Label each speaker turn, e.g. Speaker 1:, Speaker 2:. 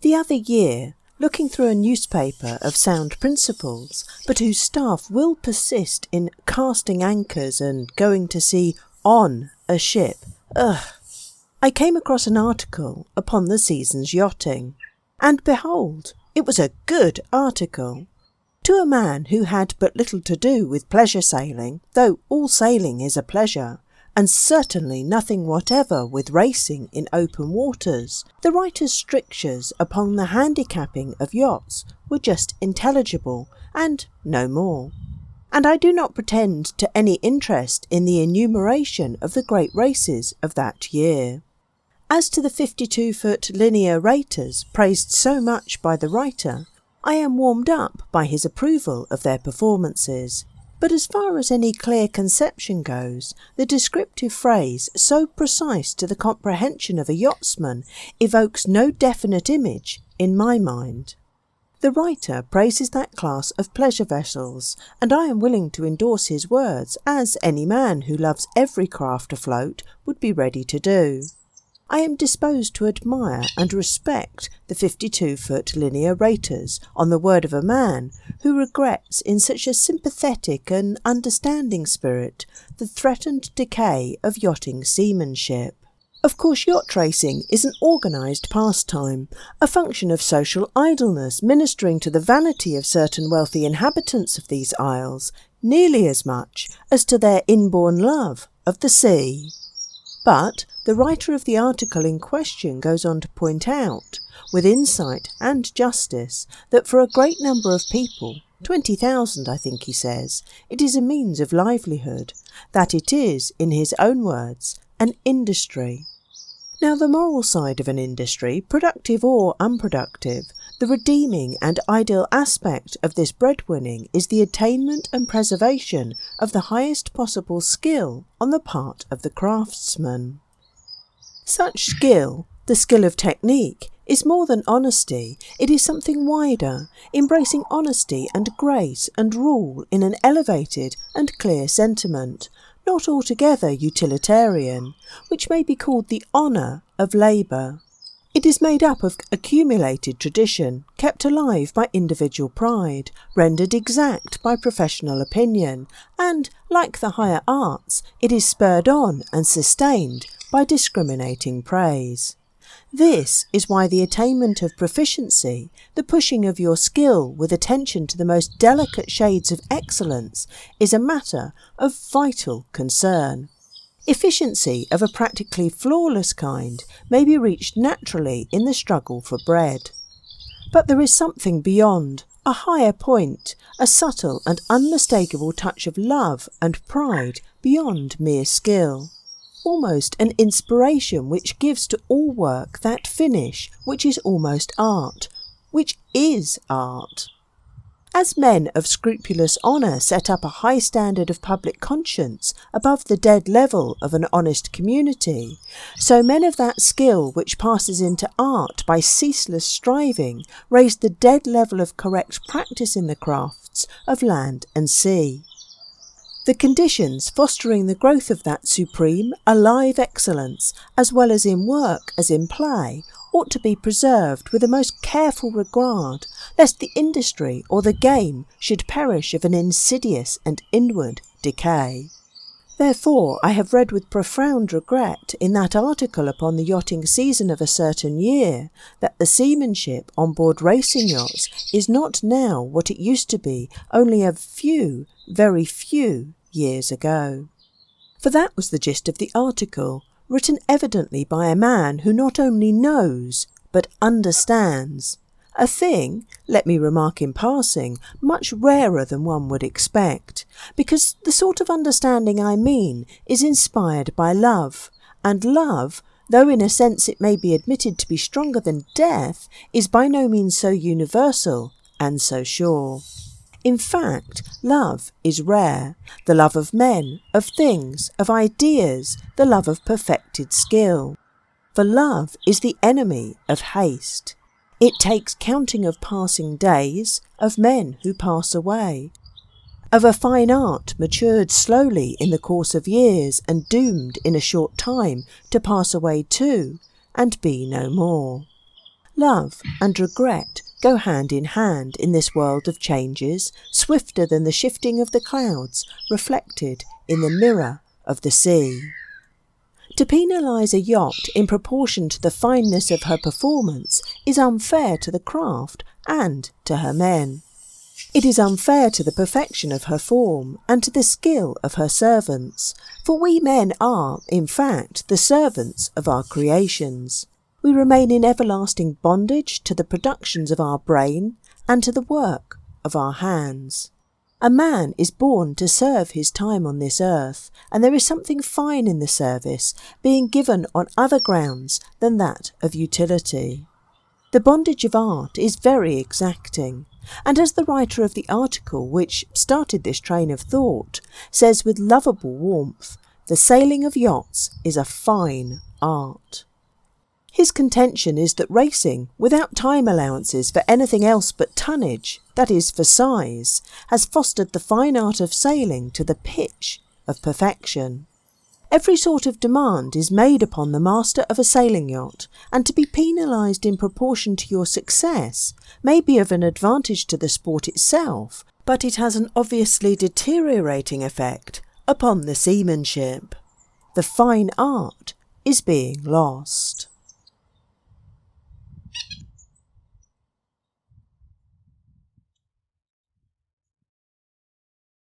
Speaker 1: The other year, looking through a newspaper of sound principles, but whose staff will persist in casting anchors and going to sea on a ship, I came across an article upon the season's yachting. And behold, it was a good article. To a man who had but little to do with pleasure sailing, though all sailing is a pleasure, and certainly nothing whatever with racing in open waters, the writer's strictures upon the handicapping of yachts were just intelligible, and no more. And I do not pretend to any interest in the enumeration of the great races of that year. As to the 52-foot linear raters praised so much by the writer, I am warmed up by his approval of their performances. But as far as any clear conception goes, the descriptive phrase so precise to the comprehension of a yachtsman evokes no definite image in my mind. The writer praises that class of pleasure vessels, and I am willing to endorse his words, as any man who loves every craft afloat would be ready to do. I am disposed to admire and respect the 52-foot linear raters on the word of a man who regrets in such a sympathetic and understanding spirit the threatened decay of yachting seamanship. Of course, yacht racing is an organised pastime, a function of social idleness ministering to the vanity of certain wealthy inhabitants of these isles, nearly as much as to their inborn love of the sea. But the writer of the article in question goes on to point out, with insight and justice, that for a great number of people, 20,000 I think he says, it is a means of livelihood, that it is, in his own words, an industry. Now the moral side of an industry, productive or unproductive, the redeeming and ideal aspect of this breadwinning is the attainment and preservation of the highest possible skill on the part of the craftsman. Such skill, the skill of technique, is more than honesty, it is something wider, embracing honesty and grace and rule in an elevated and clear sentiment, not altogether utilitarian, which may be called the honour of labour. It is made up of accumulated tradition, kept alive by individual pride, rendered exact by professional opinion, and, like the higher arts, it is spurred on and sustained by discriminating praise. This is why the attainment of proficiency, the pushing of your skill with attention to the most delicate shades of excellence, is a matter of vital concern. Efficiency of a practically flawless kind may be reached naturally in the struggle for bread. But there is something beyond, a higher point, a subtle and unmistakable touch of love and pride beyond mere skill. Almost an inspiration which gives to all work that finish which is almost art, which is art. As men of scrupulous honour set up a high standard of public conscience above the dead level of an honest community, so men of that skill which passes into art by ceaseless striving raise the dead level of correct practice in the crafts of land and sea. The conditions fostering the growth of that supreme, alive excellence, as well as in work as in play, ought to be preserved with the most careful regard, lest the industry or the game should perish of an insidious and inward decay. Therefore I have read with profound regret in that article upon the yachting season of a certain year, that the seamanship on board racing yachts is not now what it used to be only a few, very few years ago. For that was the gist of the article, written evidently by a man who not only knows, but understands. A thing, let me remark in passing, much rarer than one would expect, because the sort of understanding I mean is inspired by love, and love, though in a sense it may be admitted to be stronger than death, is by no means so universal and so sure. In fact, love is rare, the love of men, of things, of ideas, the love of perfected skill. For love is the enemy of haste. It takes counting of passing days, of men who pass away, of a fine art matured slowly in the course of years and doomed in a short time to pass away too, and be no more. Love and regret go hand in hand in this world of changes, swifter than the shifting of the clouds reflected in the mirror of the sea. To penalise a yacht in proportion to the fineness of her performance is unfair to the craft and to her men. It is unfair to the perfection of her form and to the skill of her servants, for we men are, in fact, the servants of our creations. We remain in everlasting bondage to the productions of our brain and to the work of our hands. A man is born to serve his time on this earth, and there is something fine in the service being given on other grounds than that of utility. The bondage of art is very exacting, and as the writer of the article which started this train of thought says with lovable warmth, the sailing of yachts is a fine art. His contention is that racing, without time allowances for anything else but tonnage, that is, for size, has fostered the fine art of sailing to the pitch of perfection. Every sort of demand is made upon the master of a sailing yacht, and to be penalised in proportion to your success may be of an advantage to the sport itself, but it has an obviously deteriorating effect upon the seamanship. The fine art is being lost.